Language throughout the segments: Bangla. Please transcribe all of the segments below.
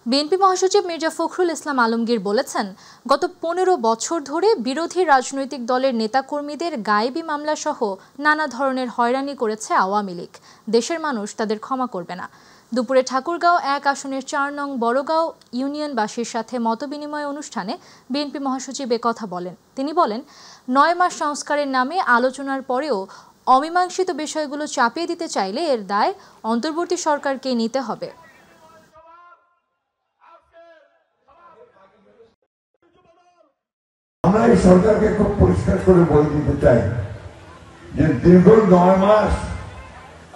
বিএনপি মহাসচিব মির্জা ফখরুল ইসলাম আলমগীর বলেছেন, গত ১৫ বছর ধরে বিরোধী রাজনৈতিক দলের নেতাকর্মীদের গায়েবী মামলা সহ নানা ধরনের হয়রানি করেছে আওয়ামী লীগ। দেশের মানুষ তাদের ক্ষমা করবে না। দুপুরে ঠাকুরগাঁও ১ আসনের ৪ নং বড়গাঁও ইউনিয়নবাসীর সাথে মতবিনিময় অনুষ্ঠানে বিএনপি মহাসচিব কথা বলেন। তিনি বলেন, ৯ মাস সংস্কারের নামে আলোচনার পরেও অমীমাংসিত বিষয়গুলো চাপিয়ে দিতে চাইলে এর দায় অন্তর্বর্তী সরকারকেই নিতে হবে। আমরা এই সরকারকে খুব পরিষ্কার করে বলে দিতে চাই যে দীর্ঘ ৯ মাস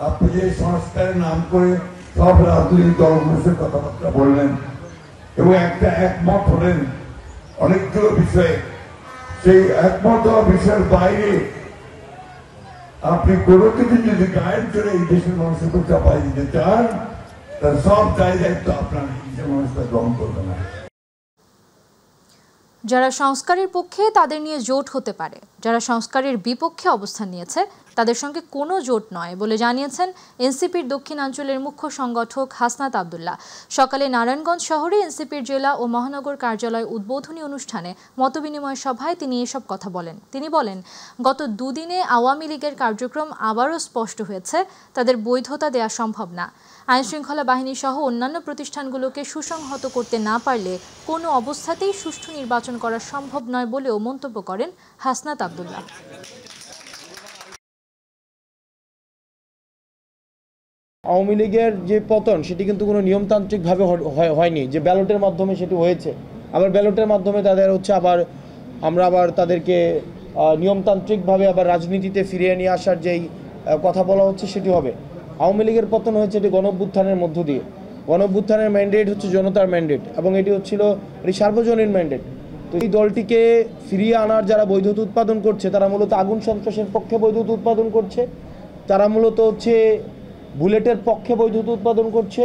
আপনি যে সংস্কারের নাম করে সব রাজনৈতিক দলগুলোর কথাবার্তা বললেন এবং একটা একমত হলেন অনেকগুলো বিষয়ে, সেই একমত হওয়া বিষয়ের বাইরে আপনি কোনো কিছু যদি গায়ের জন্য এই দেশের মানুষের উপর চাপাই দিতে চান, তার সব দায়িত্ব আপনার দেশের মানুষটা গ্রহণ করবে না। যারা সংস্কারের পক্ষে তাদের নিয়ে জোট হতে পারে, যারা সংস্কারের বিপক্ষে অবস্থান নিয়েছে তাদের সঙ্গে কোনো জোট নয় বলে জানিয়েছেন এনসিপির দক্ষিণাঞ্চলের মুখ্য সংগঠক হাসনাত আবদুল্লাহ। সকালে নারায়ণগঞ্জ শহরে এনসিপির জেলা ও মহানগর কার্যালয় উদ্বোধনী অনুষ্ঠানে মতবিনিময় সভায় তিনি এসব কথা বলেন। তিনি বলেন, গত দুদিনে আওয়ামী লীগের কার্যক্রম আবারও স্পষ্ট হয়েছে, তাদের বৈধতা দেয়া সম্ভব না। আইনশৃঙ্খলা বাহিনী সহ অন্যান্য প্রতিষ্ঠানগুলোকে সুসংহত করতে না পারলে কোনো অবস্থাতেই সুষ্ঠু নির্বাচন করা সম্ভব নয় বলেও মন্তব্য করেন হাসনাত আবদুল্লাহ। আওয়ামী লীগের যে পতন সেটি কিন্তু কোনো নিয়মতান্ত্রিকভাবে হয়নি, যে ব্যালটের মাধ্যমে সেটি হয়েছে। আবার ব্যালটের মাধ্যমে তাদের আমরা আবার তাদেরকে নিয়মতান্ত্রিকভাবে আবার রাজনীতিতে ফিরিয়ে নিয়ে আসার যেই কথা বলা হচ্ছে সেটি হবে। আওয়ামী লীগের পতন হয়েছে এটি গণঅভ্যুত্থানের মধ্য দিয়ে। গণঅভ্যুত্থানের ম্যান্ডেট হচ্ছে জনতার ম্যান্ডেট এবং এটি হচ্ছিল এটি সার্বজনীন ম্যান্ডেট। তো এই দলটিকে ফিরিয়ে আনার যারা বৈধতা উৎপাদন করছে তারা মূলত আগুন সন্ত্রাসের পক্ষে বৈধতা উৎপাদন করছে, তারা মূলত হচ্ছে বুলেটের পক্ষে বৈধতা উৎপাদন করছে,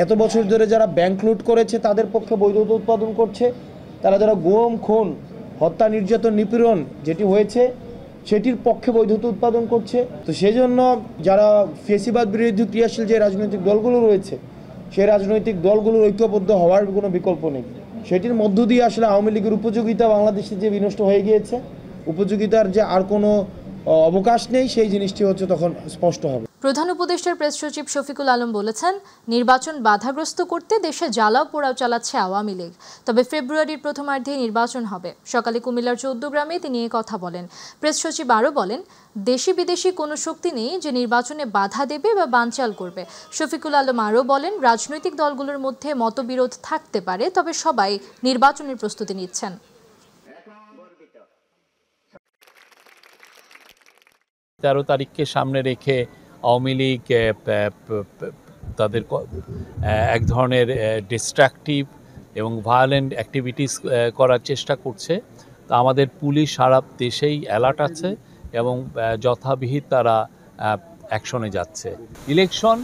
এত বছর ধরে যারা ব্যাংক লুট করেছে তাদের পক্ষে বৈধতা উৎপাদন করছে, তারা যারা গুম খুন হত্যা নির্যাতন নিপীড়ন যেটি হয়েছে সেটির পক্ষে বৈধতা উৎপাদন করছে। তো সেজন্য যারা ফেসিবাদ বিরোধী ক্রিয়াশীল যে রাজনৈতিক দলগুলো রয়েছে সেই রাজনৈতিক দলগুলোর ঐক্যবদ্ধ হওয়ার কোনো বিকল্প নেই। সেটির মধ্য দিয়ে আসলে আওয়ামী লীগের উপযোগিতা বাংলাদেশে যে বিনষ্ট হয়ে গিয়েছে, উপযোগিতার যে আর কোনো অবকাশ নেই, সেই জিনিসটি হচ্ছে তখন স্পষ্ট হবে। প্রধান উপদেষ্টার প্রেস সচিব শফিকুল আলম বলেছেন, নির্বাচন বাধাগ্রস্ত করতে দেশে জ্বালাও পোড়াও চালাচ্ছে আওয়ামী লীগ, তবে ফেব্রুয়ারির প্রথমার্ধে নির্বাচন হবে। সকালে কুমিল্লার ১৪ গ্রামে তিনি এই কথা বলেন। প্রেস সচিব আরও বলেন, দেশি বিদেশি কোনো শক্তি নেই যে নির্বাচনে বাধা দেবে বা বানচাল করবে। শফিকুল আলম আরও বলেন, রাজনৈতিক দলগুলোর মধ্যে মতবিরোধ থাকতে পারে, তবে সবাই নির্বাচনের প্রস্তুতি নিচ্ছেন। ১৩ তারিখকে সামনে রেখে আওয়ামী লীগ তাদের এক ধরনের ডিস্ট্রাকটিভ এবং ভায়োলেন্ট অ্যাক্টিভিটিস করার চেষ্টা করছে। তা আমাদের পুলিশ সারা দেশেই অ্যালার্ট আছে এবং যথাবিহিত তারা অ্যাকশনে যাচ্ছে। ইলেকশন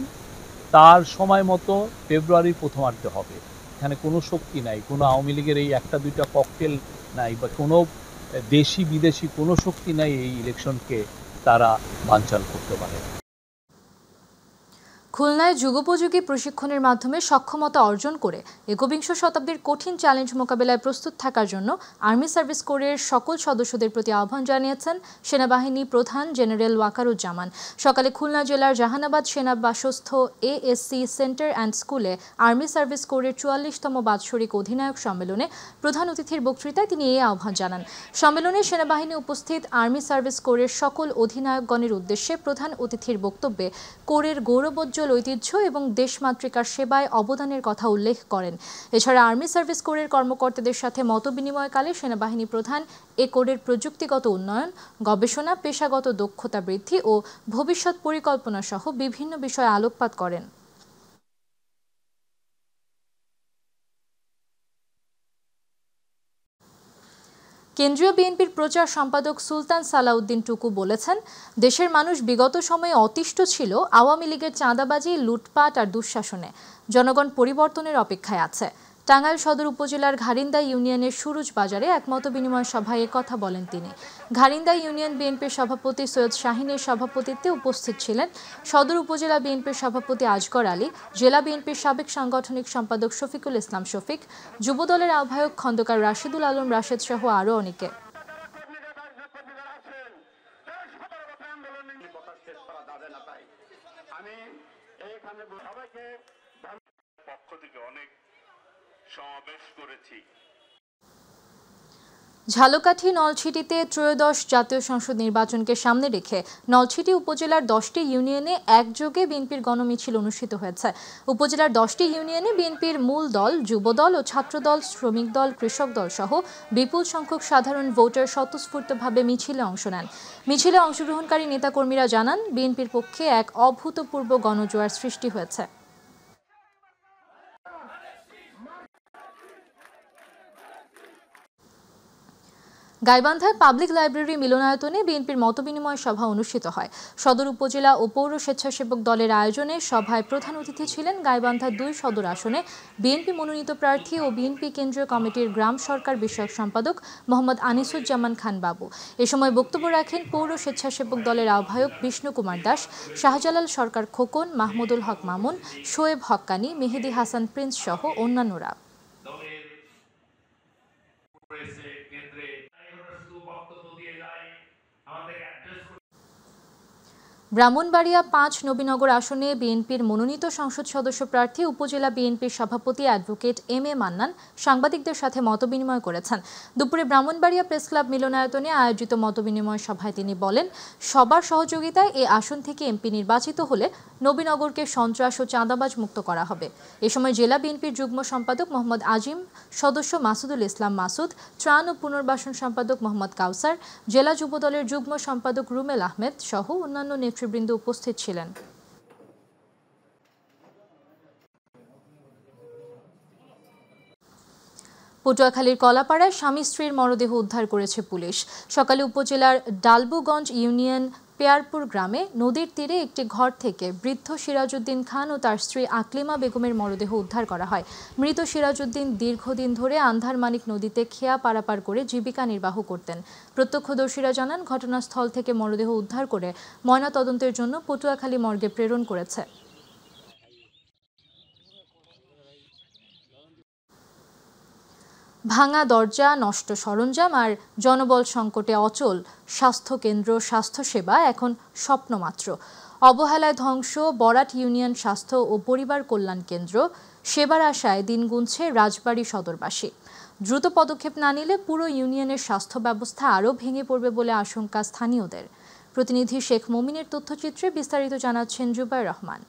তার সময় মতো ফেব্রুয়ারির প্রথমার্ধে হবে। এখানে কোনো শক্তি নাই, কোনো আওয়ামী লীগের এই একটা দুইটা ককটেল নাই বা কোনো দেশি বিদেশি কোনো শক্তি নাই এই ইলেকশনকে তারা বানচাল করতে পারে। খুলনায় যুগোপযোগী প্রশিক্ষণের মাধ্যমে সক্ষমতা অর্জন করে একবিংশ শতাব্দীর কঠিন চ্যালেঞ্জ মোকাবেলায় প্রস্তুত থাকার জন্য আর্মি সার্ভিস কোরের সকল সদস্যদের প্রতি আহ্বান জানিয়েছেন সেনাবাহিনী প্রধান জেনারেল ওয়াকারুজ্জামান। সকালে খুলনা জেলার জাহানাবাদ সেনা বাসস্থ এএসসি সেন্টার অ্যান্ড স্কুলে আর্মি সার্ভিস কোরের ৪৪তম বাৎসরিক অধিনায়ক সম্মেলনে প্রধান অতিথির বক্তৃতায় তিনি এই আহ্বান জানান। সম্মেলনে সেনাবাহিনী উপস্থিত আর্মি সার্ভিস কোরের সকল অধিনায়কগণের উদ্দেশ্যে প্রধান অতিথির বক্তব্যে কোরের গৌরবোজ্জ্বল ঐতিহ্য এবং দেশমাতৃকার সেবায় অবদানের কথা উল্লেখ করেন। এছাড়া আর্মি সার্ভিস কোরের কর্মকর্তাদের সাথে মতবিনিময়কালে সেনাবাহিনী প্রধান এ কোরের প্রযুক্তিগত উন্নয়ন, গবেষণা, পেশাগত দক্ষতা বৃদ্ধি ও ভবিষ্যৎ পরিকল্পনা সহ বিভিন্ন বিষয়ে আলোকপাত করেন। কেন্দ্রীয় বিএনপির প্রচার সম্পাদক সুলতান সালাউদ্দিন টুকু বলেছেন, দেশের মানুষ বিগত সময়ে অতিষ্ঠ ছিল আওয়ামী লীগের চাঁদাবাজি, লুটপাট আর দুঃশাসনে। জনগণ পরিবর্তনের অপেক্ষায় আছে। টাঙ্গাইল সদর উপজেলার ঘারিন্দা ইউনিয়নের সুরুজ বাজারে এক মতবিনিময় সভায় কথা বলেন তিনি। ঘারিন্দা ইউনিয়ন বিএনপির সভাপতি সৈয়দ শাহিনের সভাপতিত্বে উপস্থিত ছিলেন সদর উপজেলা বিএনপির সভাপতি আজগর আলী, জেলা বিএনপির সাবেক সাংগঠনিক সম্পাদক শফিকুল ইসলাম শফিক, যুবদলের আহ্বায়ক খন্দকার রাশিদুল আলম রাশেদ সহ আরও অনেকে। ঝালকাঠি নলছিটিতে ত্রয়োদশ জাতীয় সংসদ নির্বাচনকে সামনে রেখে নলছিটি উপজেলার 10টি ইউনিয়নে একযোগে বিএনপির গণমিছিল অনুষ্ঠিত হয়েছে। উপজেলার 10টি ইউনিয়নে বিএনপির মূল দল, যুবদল ও ছাত্রদল, শ্রমিক দল, কৃষক দল সহ বিপুল সংখ্যক সাধারণ ভোটার স্বতঃস্ফূর্তভাবে মিছিলে অংশ নেন। মিছিলে অংশগ্রহণকারী নেতাকর্মীরা জানান, বিএনপির পক্ষে এক অভূতপূর্ব গণজোয়ার সৃষ্টি হয়েছে। গাইবান্ধায় পাবলিক লাইব্রেরি মিলনায়তনে বিএনপির মতবিনিময় সভা অনুষ্ঠিত হয়। সদর উপজেলা ও পৌর স্বেচ্ছাসেবক দলের আয়োজনে সভায় প্রধান অতিথি ছিলেন গাইবান্ধা 2 সদর আসনে বিএনপি মনোনীত প্রার্থী ও বিএনপি কেন্দ্রীয় কমিটির গ্রাম সরকার বিষয়ক সম্পাদক মোহাম্মদ আনিসুজ্জামান খান বাবু। এ সময় বক্তব্য রাখেন পৌর স্বেচ্ছাসেবক দলের আহ্বায়ক বিষ্ণু কুমার দাস, শাহজালাল সরকার খোকন, মাহমুদুল হক মামুন, শোয়েব হক্কানি, মেহেদি হাসান প্রিন্স সহ অন্যান্যরা। ব্রাহ্মণবাড়িয়া 5 নবীনগর আসনে বিএনপির মনোনীত সংসদ সদস্য প্রার্থী উপজেলা বিএনপির সভাপতি অ্যাডভোকেট এম এ মান্নান সাংবাদিকদের সাথে মতবিনিময় করেছেন। দুপুরে ব্রাহ্মণবাড়িয়া প্রেস ক্লাব মিলনায়তনে আয়োজিত মতবিনিময় সভায় তিনি বলেন, সবার সহযোগিতায় এই আসন থেকে এমপি নির্বাচিত হলে নবীনগরকে সন্ত্রাস ও চাঁদাবাজ মুক্ত করা হবে। এ সময় জেলা বিএনপির যুগ্ম সম্পাদক মোহাম্মদ আজিম, সদস্য মাসুদুল ইসলাম মাসুদ, ত্রাণ ও পুনর্বাসন সম্পাদক মোহাম্মদ কাউসার, জেলা যুবদলের যুগ্ম সম্পাদক রুমেল আহমেদ সহ অন্যান্য নেতৃবৃন্দ উপস্থিত ছিলেন। পটুয়াখালীর কলাপাড়ায় স্বামী স্ত্রীর মরদেহ উদ্ধার করেছে পুলিশ। সকালে উপজেলার ডালবুগঞ্জ ইউনিয়ন পেয়ারপুর গ্রামে নদীর তীরে একটি ঘর থেকে বৃদ্ধ সিরাজউদ্দিন খান ও তার স্ত্রী আকলিমা বেগমের মরদেহ উদ্ধার করা হয়। মৃত সিরাজউদ্দিন দীর্ঘদিন ধরে আন্ধারমানিক নদীতে খেয়া পারাপার করে জীবিকা নির্বাহ করতেন। প্রত্যক্ষদর্শীরা জানান, ঘটনাস্থল থেকে মরদেহ উদ্ধার করে ময়নাতদন্তের জন্য পটুয়াখালী মর্গে প্রেরণ করেছে। ভাঙা দরজা, নষ্ট সরঞ্জাম আর জনবল সংকটে অচল স্বাস্থ্যকেন্দ্র, স্বাস্থ্যসেবা এখন স্বপ্নমাত্র। অবহেলায় ধ্বংস বরাট ইউনিয়ন স্বাস্থ্য ও পরিবার কল্যাণ কেন্দ্র। সেবার আশায় দিন গুনছে রাজবাড়ী সদরবাসী। দ্রুত পদক্ষেপ না নিলে পুরো ইউনিয়নের স্বাস্থ্য ব্যবস্থা আরও ভেঙে পড়বে বলে আশঙ্কা স্থানীয়দের। প্রতিনিধি শেখ মমিনের তথ্যচিত্রে বিস্তারিত জানাচ্ছেন জুবাইর রহমান।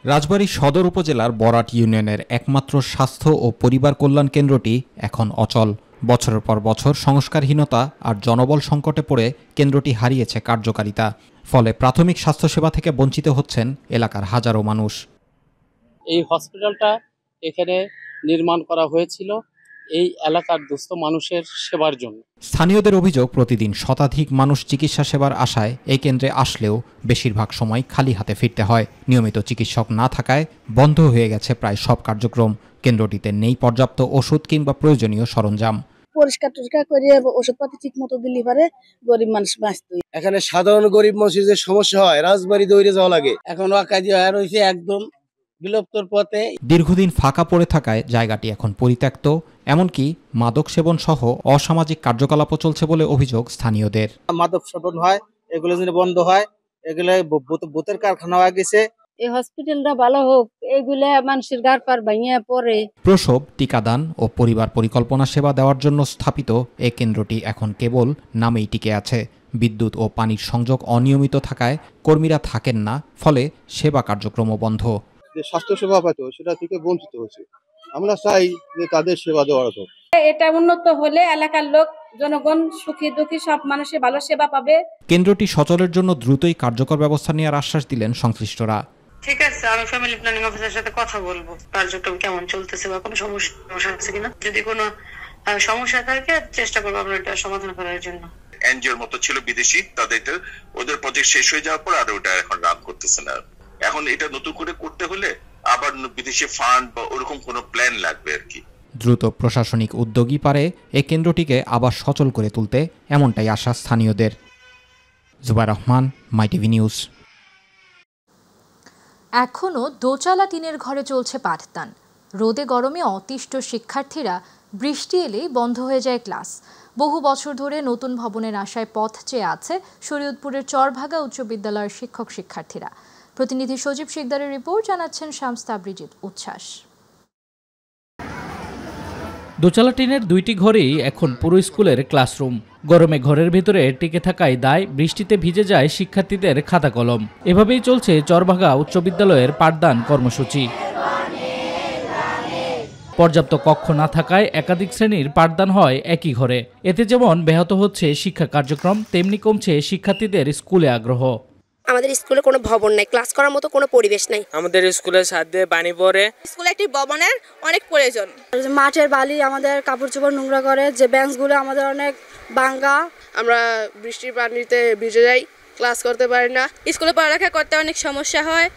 রাজবাড়ী সদর উপজেলার বরাট ইউনিয়নের একমাত্র স্বাস্থ্য ও পরিবার কল্যাণ কেন্দ্রটি এখন অচল। বছরের পর বছর সংস্কারহীনতা আর জনবল সংকটে পড়ে কেন্দ্রটি হারিয়েছে কার্যকারিতা। ফলে প্রাথমিক স্বাস্থ্যসেবা থেকে বঞ্চিত হচ্ছেন এলাকার হাজারো মানুষ। এই হসপিটালটা এখানে নির্মাণ করা হয়েছিল এই এলাকার দুস্থ মানুষের সেবার জন্য। স্থানীয়দের অভিযোগ, প্রতিদিন শতাধিক মানুষ চিকিৎসা সেবার আশায় এই কেন্দ্রে আসলেও বেশিরভাগ সময় খালি হাতে ফিরতে হয়। নিয়মিত চিকিৎসক না থাকায় বন্ধ হয়ে গেছে প্রায় সব কার্যক্রম। কেন্দ্রটিতে নেই পর্যাপ্ত ওষুধ কিংবা প্রয়োজনীয় সরঞ্জাম। পরিষ্কার টরিষ্কার করে ওষুধপাতি ঠিক মতো দিলে পারে গরিব মানুষ বাঁচত। এখানে সাধারণ গরিব মানুষের যে সমস্যা হয়, রাজবাড়ি দৌড়ে যাওয়া লাগে। এখন আকাজি হয়ে রয়েছে একদম বিলুপ্তর পথে। দীর্ঘদিন ফাঁকা পড়ে থাকায় জায়গাটি এখন পরিত্যক্ত। এমনকি মাদক সেবন সহ অসামাজিক কার্যকলাপও চলছে বলে অভিযোগ স্থানীয়দের। মাদক সেবন হয়, এগুলো যদি বন্ধ হয়, এগুলো ভূতের কারখানা হয়ে গেছে। এই হসপিটালটা ভালো হোক, এগুলা মানুষের গার পার ভাঙিয়ে পড়ে। প্রসব, টিকাদান ও পরিবার পরিকল্পনা সেবা দেওয়ার জন্য স্থাপিত এই কেন্দ্রটি এখন কেবল নামেই টিকে আছে। বিদ্যুৎ ও পানির সংযোগ অনিয়মিত থাকায় কর্মীরা থাকেন না, ফলে সেবা কার্যক্রমও বন্ধ। যে স্বাস্থ্য সেবা পেত সেটা থেকে বঞ্চিত হয়েছে। আমরা চাই যে তাদের সেবা দেওয়ার হোক। এটা উন্নত হলে এলাকার লোক জনগণ সুখী দুঃখী সব মানুষের ভালো সেবা পাবে। কেন্দ্রটি সচলের জন্য দ্রুতই কার্যকর ব্যবস্থা নেওয়ার আশ্বাস দিলেন সংশ্লিষ্টরা। ঠিক আছে, আমি ফ্যামিলি প্ল্যানিং অফিসারের সাথে কথা বলবো, কার্যক্রম কেমন চলতেছে বা কোনো সমস্যা আছে কিনা। যদি কোনো সমস্যা থাকে চেষ্টা করবো আমরা এটা সমাধান করার জন্য। এনজিওর মতো ছিল বিদেশি, ওদের প্রজেক্ট শেষ হয়ে যাওয়ার পর আর ওটা এখন রান করতেছে না। এখন এটা নতুন করে করতে হলে আবার বিদেশি ফান্ড বা ওরকম কোনো প্ল্যান লাগবে আর কি। দ্রুত প্রশাসনিক উদ্যোগই পারে এই কেন্দ্রটিকে আবার সচল করে তুলতে, এমনটাই আশা স্থানীয়দের। জুবাইর রহমান, মাই টিভি নিউজ। এখনও দোচালা টিনের ঘরে চলছে পাঠদান। রোদে গরমে অতিষ্ঠ শিক্ষার্থীরা বৃষ্টি এলেই বন্ধ হয়ে যায় ক্লাস। বহু বছর ধরে নতুন ভবনের আশায় পথ চেয়ে আছে শরীয়তপুরের চরভাগা উচ্চ বিদ্যালয়ের শিক্ষক শিক্ষার্থীরা। প্রতিনিধি সজীব শিকদারের রিপোর্ট, জানাচ্ছেন শামস তাবরিজিত উচ্ছ্বাস। দোচালা টিনের 2টি ঘরেই এখন পুরো স্কুলের ক্লাসরুম। গরমে ঘরের ভেতরে টিকে থাকায় দায়, বৃষ্টিতে ভিজে যায় শিক্ষার্থীদের খাতা কলম। এভাবেই চলছে চরভাগা উচ্চ বিদ্যালয়ের পাঠদান কর্মসূচি। পর্যাপ্ত কক্ষ না থাকায় একাধিক শ্রেণীর পাঠদান হয় একই ঘরে। এতে যেমন ব্যাহত হচ্ছে শিক্ষা কার্যক্রম, তেমনি কমছে শিক্ষার্থীদের স্কুলে আগ্রহ। আমাদের স্কুলে কোনো ভবন নাই, ক্লাস করার মতো কোনো পরিবেশ নাই। আমাদের স্কুলের সাথে পানি পড়ে, স্কুলে একটি ভবনের অনেক প্রয়োজন। মাঠের বালি আমাদের কাপড় চোপড় নোংরা করে, যে বেঞ্চগুলো আমাদের অনেক ভাঙা, আমরা বৃষ্টির পানিতে ভিজে যাই, ক্লাস করতে পারি না। স্কুলে পড়ালেখা করতে অনেক সমস্যা হয়।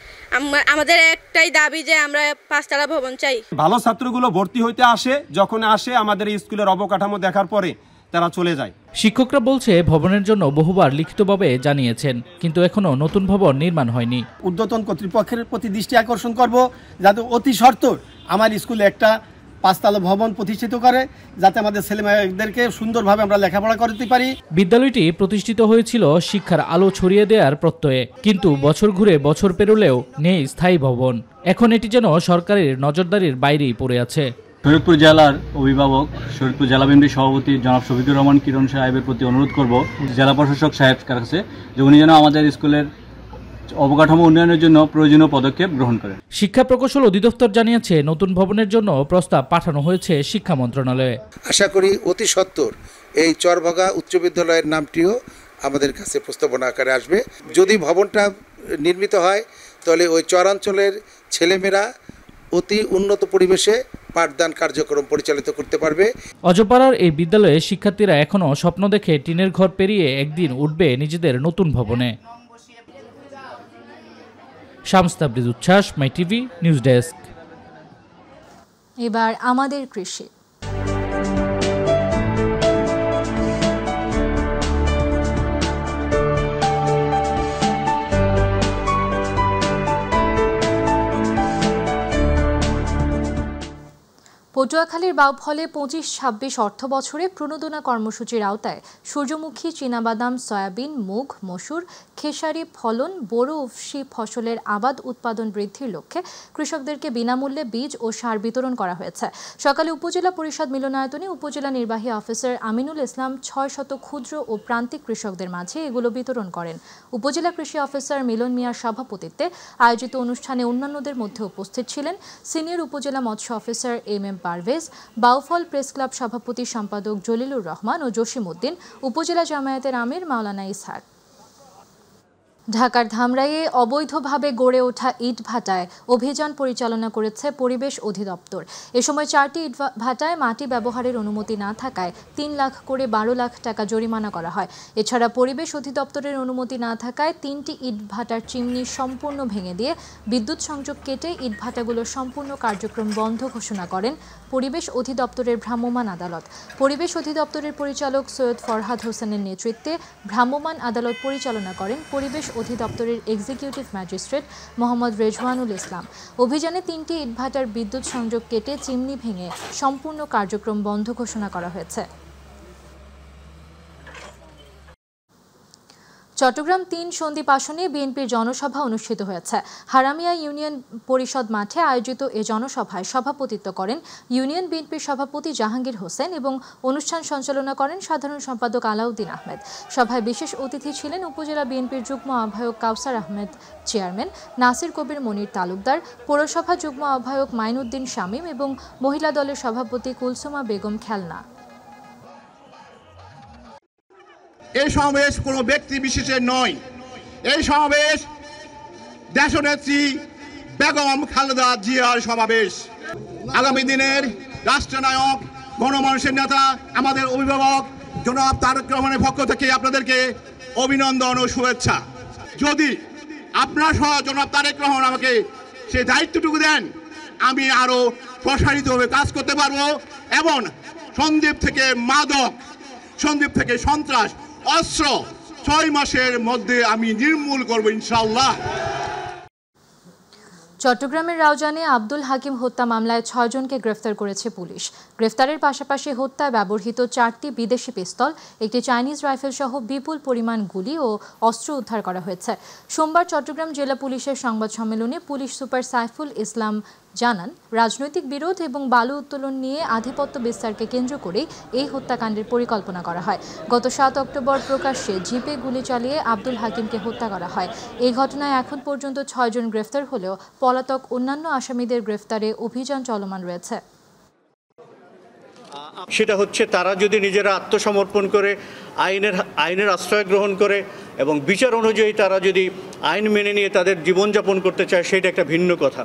আমাদের একটাই দাবি যে আমরা 5তলা ভবন চাই। ভালো ছাত্রগুলো ভর্তি হইতে আসে, যখন আসে আমাদের স্কুলের অবকাঠামো দেখার পরে তারা চলে যায়। শিক্ষকরা বলছে ভবনের জন্য বহুবার লিখিতভাবে জানিয়েছেন, কিন্তু এখনো নতুন ভবন নির্মাণ হয়নি। ঊর্ধ্বতন কর্তৃপক্ষের প্রতি দৃষ্টি আকর্ষণ করব, যাতে অতি সত্বর আমার স্কুলে একটা 5তলা ভবন প্রতিষ্ঠিত করে, যাতে আমাদের ছেলেমেয়েদেরকে সুন্দরভাবে আমরা লেখাপড়া করতে পারি। বিদ্যালয়টি প্রতিষ্ঠিত হয়েছিল শিক্ষার আলো ছড়িয়ে দেওয়ার প্রত্যয়ে, কিন্তু বছর ঘুরে বছর পেরোলেও নেই স্থায়ী ভবন। এখন এটি যেন সরকারের নজরদারির বাইরেই পড়ে আছে। শরীয়তপুর জেলার অভিভাবক, শরীয়তপুর জেলা বিএনপির সভাপতি জনাব শফিকুর রহমান কিরণ সাহেবের প্রতি অনুরোধ করব জেলা প্রশাসক সাহেবের কাছে যে উনি যেন আমাদের স্কুলের অবকাঠামো উন্নয়নের জন্য প্রয়োজনীয় পদক্ষেপ গ্রহণ করেন। শিক্ষা প্রকৌশল অধিদপ্তর জানিয়েছে নতুন ভবনের জন্য প্রস্তাব পাঠানো হয়েছে শিক্ষা মন্ত্রণালয়ে। আশা করি অতি সত্বর এই চরভাগা উচ্চ বিদ্যালয়ের নামটিও আমাদের কাছে প্রস্তাবনা আকারে আসবে। যদি ভবনটা নির্মিত হয় তাহলে ওই চরাঞ্চলের ছেলেমেয়েরা অতি উন্নত পরিবেশে পাঠদান কার্যক্রম পরিচালিত করতে পারবে। অজপাড়ার এই বিদ্যালয়ে শিক্ষার্থীরা এখনো স্বপ্ন দেখে টিনের ঘর পেরিয়ে একদিন উঠবে নিজেদের নতুন ভবনে। শামস তাবরিজ উচ্ছ্বাস, মাই টিভি নিউজ ডেস্ক। এবার আমাদের কৃষি। পটুয়াখালীর বাউফলে 25-26 অর্থ বছরে প্রণোদনা কর্মসূচির আওতায় সূর্যমুখী, চীনাবাদাম, সয়াবিন, মুগ, মসুর, খেসারি ফলন, বোরো উফশি ফসলের আবাদ উৎপাদন বৃদ্ধির লক্ষ্যে কৃষকদেরকে বিনামূল্যে বীজ ও সার বিতরণ করা হয়েছে। সকালে উপজেলা পরিষদ মিলনায়তনে উপজেলা নির্বাহী অফিসার আমিনুল ইসলাম 600 ক্ষুদ্র ও প্রান্তিক কৃষকদের মাঝে এগুলো বিতরণ করেন। উপজেলা কৃষি অফিসার মিলন মিয়ার সভাপতিত্বে আয়োজিত অনুষ্ঠানে অন্যান্যদের মধ্যে উপস্থিত ছিলেন সিনিয়র উপজেলা মৎস্য officer M Parvez, Bauphal press club সভাপতি সম্পাদক জলিলুর রহমান ও জসিমউদ্দিন, উপজেলা জামায়াতের আমির মাওলানা ইসহাক। ঢাকার ধামরাইয়ে অবৈধভাবে গড়ে ওঠা ইটভাটায় অভিযান পরিচালনা করেছে পরিবেশ অধিদপ্তর। এ সময় 4টি ইটভাটায় মাটি ব্যবহারের অনুমতি না থাকায় 3 লাখ করে 12 লাখ টাকা জরিমানা করা হয়। এছাড়া পরিবেশ অধিদপ্তরের অনুমতি না থাকায় 3টি ইটভাটার চিমনি সম্পূর্ণ ভেঙে দিয়ে বিদ্যুৎ সংযোগ কেটে ইটভাটাগুলোর সম্পূর্ণ কার্যক্রম বন্ধ ঘোষণা করেন পরিবেশ অধিদপ্তরের ভ্রাম্যমাণ আদালত। পরিবেশ অধিদপ্তরের পরিচালক সৈয়দ ফরহাদ হোসেনের নেতৃত্বে ভ্রাম্যমাণ আদালত পরিচালনা করেন পরিবেশ অধিদপ্তরের এক্সিকিউটিভ ম্যাজিস্ট্রেট মোহাম্মদ রেজওয়ানুল ইসলাম। অভিযানে 3টি ইটভাটার বিদ্যুৎ সংযোগ কেটে চিমনি ভেঙে সম্পূর্ণ কার্যক্রম বন্ধ ঘোষণা করা হয়েছে। চট্টগ্রাম 3 সন্দ্বীপ আসনে বিএনপির জনসভা অনুষ্ঠিত হয়েছে। হারামিয়া ইউনিয়ন পরিষদ মাঠে আয়োজিত এ জনসভায় সভাপতিত্ব করেন ইউনিয়ন বিএনপির সভাপতি জাহাঙ্গীর হোসেন এবং অনুষ্ঠান সঞ্চালনা করেন সাধারণ সম্পাদক আলাউদ্দিন আহমেদ। সভায় বিশেষ অতিথি ছিলেন উপজেলা বিএনপির যুগ্ম আহ্বায়ক কাউসার আহমেদ, চেয়ারম্যান নাসির কবির মনির তালুকদার, পৌরসভা যুগ্ম আহ্বায়ক মাইনুদ্দিন শামীম এবং মহিলা দলের সভাপতি কুলসুমা বেগম খেলনা। এই সমাবেশ কোনো ব্যক্তি বিশেষের নয়, এই সমাবেশ দেশনেত্রী বেগম খালেদা জিয়ার সমাবেশ। আগামী দিনের রাষ্ট্রনায়ক, গণমানুষের নেতা, আমাদের অভিভাবক জনাব তারেক রহমানের পক্ষ থেকে আপনাদেরকে অভিনন্দন ও শুভেচ্ছা। যদি আপনারা সহ জনাব তারেক রহমান আমাকে সে দায়িত্বটুকু দেন, আমি আরো প্রসারিতভাবে কাজ করতে পারবো এবং সন্দ্বীপ থেকে মাদক, সন্দ্বীপ থেকে সন্ত্রাস, অস্ত্র 6 মাসের মধ্যে আমি নির্মূল করব ইনশাআল্লাহ। চট্টগ্রামের রাউজানে আব্দুল হাকিম হত্যা মামলায় 6 জনকে গ্রেফতার করেছে পুলিশ। গ্রেফতারের পাশাপাশি হত্যায় ব্যবহৃত 4টি বিদেশি পিস্তল, একটি চাইনিজ রাইফেল সহ বিপুল পরিমাণ গুলি ও অস্ত্র উদ্ধার করা হয়েছে। সোমবার চট্টগ্রাম জেলা পুলিশের সংবাদ সম্মেলনে পুলিশ সুপার সাইফুল ইসলাম জানান, রাজনৈতিক বিরোধ এবং বালু উত্তোলন নিয়ে আধিপত্য বিস্তারকে কেন্দ্র করেই এই হত্যাকাণ্ডের পরিকল্পনা করা হয়। গত 7 অক্টোবর প্রকাশ্যে জিপে গুলি চালিয়ে আব্দুল হাকিমকে হত্যা করা হয়। এই ঘটনায় এখন পর্যন্ত 6 জন গ্রেফতার হলেও পলাতক অন্যান্য আসামিদের গ্রেফতারে অভিযান চলমান রয়েছে। সেটা হচ্ছে তারা যদি নিজেরা আত্মসমর্পণ করে আইনের আশ্রয় গ্রহণ করে এবং বিচার অনুযায়ী তারা যদি আইন মেনে নিয়ে তাদের জীবনযাপন করতে চায়, সেটা একটা ভিন্ন কথা।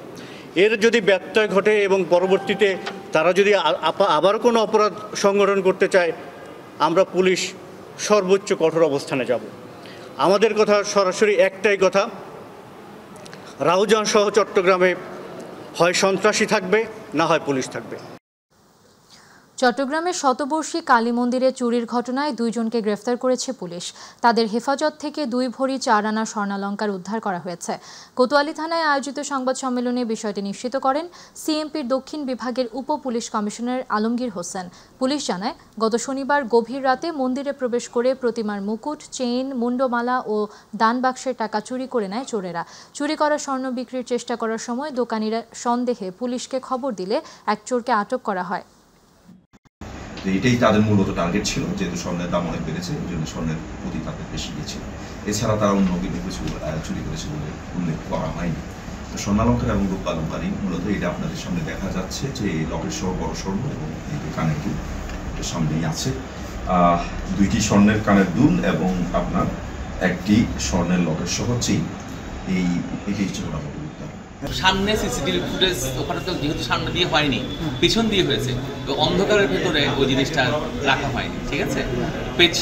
এর যদি ব্যত্যয় ঘটে এবং পরবর্তীতে তারা যদি আবার কোনো অপরাধ সংগঠন করতে চায়, আমরা পুলিশ সর্বোচ্চ কঠোর অবস্থানে যাব। আমাদের কথা সরাসরি একটাই কথা, রাউজান সহ চট্টগ্রামে হয় সন্ত্রাসী থাকবে, না হয় পুলিশ থাকবে। চট্টগ্রামের শতবর্ষী কালী মন্দিরে চুরির ঘটনায় 2 জনকে গ্রেফতার করেছে পুলিশ। তাদের হেফাজত থেকে 2 ভরি 4 আনা স্বর্ণালংকার উদ্ধার করা হয়েছে। কোতোয়ালি থানায় আয়োজিত সংবাদ সম্মেলনে বিষয়টি নিশ্চিত করেন সিএমপির দক্ষিণ বিভাগের উপ police commissioner Alamgir Hossain. Police জানায়, গত শনিবার গভীর রাতে মন্দিরে প্রবেশ করে প্রতিমার মুকুট, চেইন, মুন্ডমালা ও দান বাক্সের টাকা চুরি করে নেয় চোরেরা। চুরি করা স্বর্ণ বিক্রির চেষ্টা করার সময় দোকানিরা সন্দেহে পুলিশকে খবর দিলে এক চোরকে আটক করা হয়। এটাই তাদের মূলত টার্গেট ছিল, যেহেতু স্বর্ণের দাম অনেক বেড়েছে, এই জন্য স্বর্ণের প্রতি তাদের বেশি গিয়েছিল। এছাড়া তারা অন্য কিন্তু কিছু চুরি করেছে বলে উল্লেখ করা হয়নি। তো স্বর্ণালংকার এবং রূপালংকারই মূলত এটা আপনাদের সামনে দেখা যাচ্ছে যে লকেট সহ বড় স্বর্ণ এবং কানের দুল সামনেই আছে। 2টি স্বর্ণের কানের দুল এবং আপনার একটি স্বর্ণের লকেট সহ চেইন, এটাই ছিল মোটামুটি। সামনে সিসিটিভি ফুটেজ ওখানে তো যেহেতু সামনে দিয়ে হয়নি, পিছন দিয়ে হয়েছে, তো অন্ধকারের ভেতরে ওই জিনিসটা রাখা হয়নি। ঠিক আছে,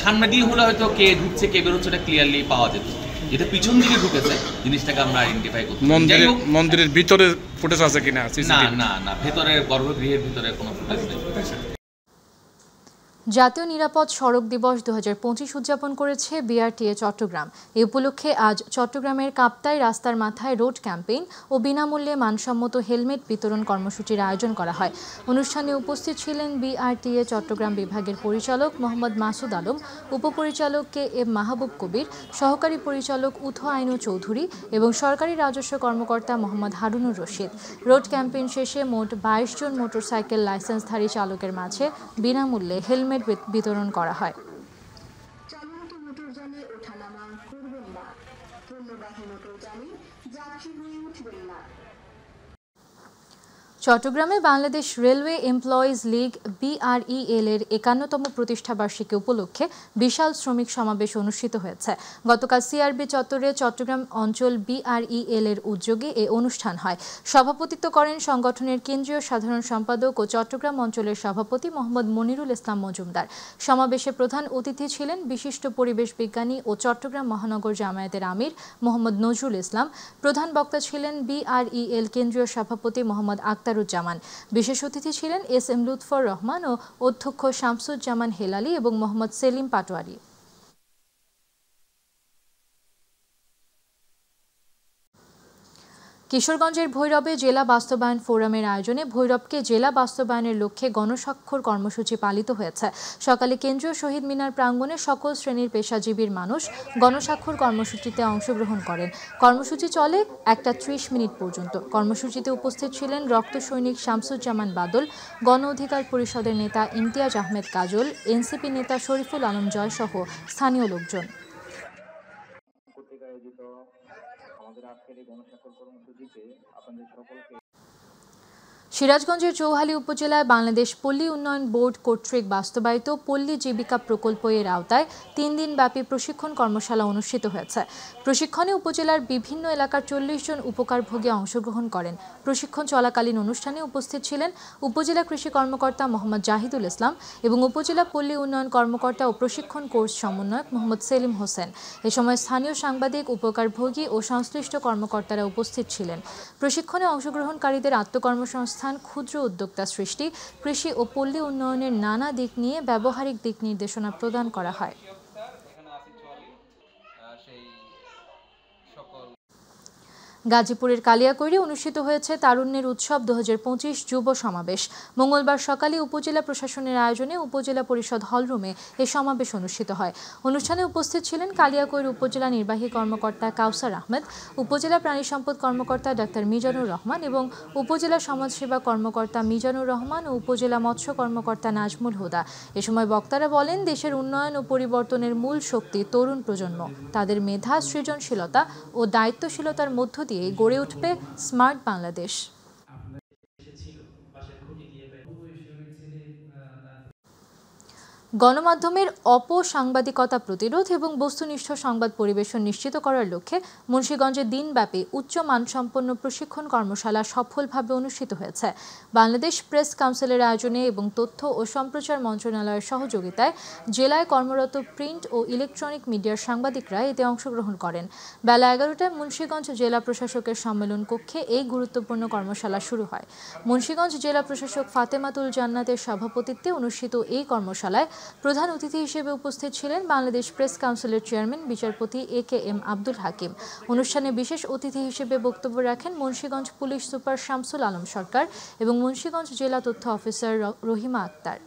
সামনে দিয়ে হলে হয়তো কে ঢুকছে কে বেরোচ্ছে এটা ক্লিয়ারলি পাওয়া যেত। যেটা পিছন দিকে ঢুকেছে জিনিসটাকে আমরা আইডেন্টিফাই করতে। মন্দিরের ভিতরে ফুটেজ আছে কিনা? না, ভেতরে গর্ভগৃহের ভিতরে কোনো ফুটেজ নেই। জাতীয় নিরাপদ সড়ক দিবস 2025 উদযাপন করেছে বিআরটিএ চট্টগ্রাম। এ উপলক্ষে আজ চট্টগ্রামের কাপ্তাই রাস্তার মাথায় রোড ক্যাম্পেইন ও বিনামূল্যে মানসম্মত হেলমেট বিতরণ কর্মসূচির আয়োজন করা হয়। অনুষ্ঠানে উপস্থিত ছিলেন বিআরটিএ চট্টগ্রাম বিভাগের পরিচালক মোহাম্মদ মাসুদ আলম, উপপরিচালক কে এম মাহবুব কবির, সহকারী পরিচালক উথো আইনু চৌধুরী এবং সরকারি রাজস্ব কর্মকর্তা মোহাম্মদ হারুনুর রশিদ। রোড ক্যাম্পেইন শেষে মোট 22 জন মোটরসাইকেল লাইসেন্সধারী চালকের মাঝে বিনামূল্যে হেলমেট বিতরণ করা হয়। চট্টগ্রামে Bangladesh railway employees League BREL এর 51তম প্রতিষ্ঠাবার্ষিকী উপলক্ষে বিশাল শ্রমিক সমাবেশ অনুষ্ঠিত হয়েছে। গতকাল সিআরবি চত্বরে চট্টগ্রাম অঞ্চল BREL এর উদ্যোগে এ অনুষ্ঠান হয়। সভাপতিত্ব করেন সংগঠনের কেন্দ্রীয় সাধারণ সম্পাদক ও চট্টগ্রাম অঞ্চলের সভাপতি মোহাম্মদ মনিরুল ইসলাম মজুমদার। সমাবেশে প্রধান অতিথি ছিলেন বিশিষ্ট পরিবেশ বিজ্ঞানী ও চট্টগ্রাম মহানগর জামায়াতের আমির মোহাম্মদ নজরুল ইসলাম। প্রধান বক্তা ছিলেন BREL কেন্দ্রীয় সভাপতি মোহাম্মদ আক্তার জামান। বিশেষ অতিথি ছিলেন SM লুৎফর রহমান ও অধ্যক্ষ শামসুজ্জামান হেলালি এবং মোহাম্মদ সেলিম পাটোয়ারি। কিশোরগঞ্জের ভৈরবে জেলা বাস্তবায়ন ফোরামের আয়োজনে ভৈরবকে জেলা বাস্তবায়নের লক্ষ্যে গণস্বাক্ষর কর্মসূচি পালিত হয়েছে। সকালে কেন্দ্রীয় শহীদ মিনার প্রাঙ্গণে সকল শ্রেণীর পেশাজীবীর মানুষ গণস্বাক্ষর কর্মসূচিতে অংশগ্রহণ করেন। কর্মসূচি চলে 1টা 30 মিনিট পর্যন্ত। কর্মসূচিতে উপস্থিত ছিলেন রক্ত সৈনিক শামসুজ্জামান বাদল, গণ অধিকার পরিষদের নেতা ইমতিয়াজ আহমেদ কাজল, এনসিপি নেতা শরীফুল আলম জয় সহ স্থানীয় লোকজন। সিরাজগঞ্জের চৌহালি উপজেলায় বাংলাদেশ পল্লী উন্নয়ন বোর্ড কর্তৃক বাস্তবায়িত পল্লী জীবিকা প্রকল্প এর আওতায় 3 দিনব্যাপী প্রশিক্ষণ কর্মশালা অনুষ্ঠিত হয়েছে। প্রশিক্ষণে উপজেলার বিভিন্ন এলাকার 40 জন উপকারভোগী অংশগ্রহণ করেন। প্রশিক্ষণ চলাকালীন অনুষ্ঠানে উপস্থিত ছিলেন উপজেলা কৃষি কর্মকর্তা মোহাম্মদ জাহিদুল ইসলাম এবং উপজেলা পল্লী উন্নয়ন কর্মকর্তা ও প্রশিক্ষণ কোর্স সমন্বয়ক মোহাম্মদ সেলিম হোসেন। এ সময় স্থানীয় সাংবাদিক, উপকারভোগী ও সংশ্লিষ্ট কর্মকর্তারা উপস্থিত ছিলেন। প্রশিক্ষণে অংশগ্রহণকারীদের আত্মকর্মসংস্থান, ক্ষুদ্র উদ্যোক্তা সৃষ্টি, কৃষি ও পল্লী উন্নয়নের নানা দিক নিয়ে ব্যবহারিক দিক নির্দেশনা প্রদান করা হয়। গাজীপুরের কালিয়াকৈরে অনুষ্ঠিত হয়েছে তারুণ্যের উৎসব 2025 যুব সমাবেশ। মঙ্গলবার সকালে উপজেলা প্রশাসনের আয়োজনে উপজেলা পরিষদ হলরুমে এ সমাবেশ অনুষ্ঠিত হয়। অনুষ্ঠানে উপস্থিত ছিলেন কালিয়াকৈর উপজেলা নির্বাহী কর্মকর্তা কাউসার আহমেদ, উপজেলা প্রাণী সম্পদ কর্মকর্তা ডাক্তার মিজানুর রহমান এবং উপজেলা সমাজসেবা কর্মকর্তা মিজানুর রহমান ও উপজেলা মৎস্য কর্মকর্তা নাজমুল হুদা। এ সময় বক্তারা বলেন, দেশের উন্নয়ন ও পরিবর্তনের মূল শক্তি তরুণ প্রজন্ম। তাদের মেধা, সৃজনশীলতা ও দায়িত্বশীলতার মধ্য দিয়ে গড়ে উঠবে স্মার্ট বাংলাদেশ। গণমাধ্যমের অপসাংবাদিকতা প্রতিরোধ এবং বস্তুনিষ্ঠ সংবাদ পরিবেশন নিশ্চিত করার লক্ষ্যে মুন্সিগঞ্জে দিনব্যাপী উচ্চ মানসম্পন্ন প্রশিক্ষণ কর্মশালা সফলভাবে অনুষ্ঠিত হয়েছে। বাংলাদেশ প্রেস কাউন্সিলের আয়োজনে এবং তথ্য ও সম্প্রচার মন্ত্রণালয়ের সহযোগিতায় জেলায় কর্মরত প্রিন্ট ও ইলেকট্রনিক মিডিয়ার সাংবাদিকরা এতে অংশগ্রহণ করেন। বেলা 11টায় মুন্সিগঞ্জ জেলা প্রশাসকের সম্মেলন কক্ষে এই গুরুত্বপূর্ণ কর্মশালা শুরু হয়। মুন্সিগঞ্জ জেলা প্রশাসক ফাতেমাতুল জান্নাতের সভাপতিত্বে অনুষ্ঠিত এই কর্মশালায় প্রধান অতিথি হিসেবে উপস্থিত ছিলেন বাংলাদেশ প্রেস কাউন্সিলের চেয়ারম্যান বিচারপতি AKM আব্দুল হাকিম। অনুষ্ঠানে বিশেষ অতিথি হিসেবে বক্তব্য রাখেন মুন্সিগঞ্জ পুলিশ সুপার শামসুল আলম সরকার এবং মুন্সিগঞ্জ জেলা তথ্য অফিসার রহিমা আক্তার।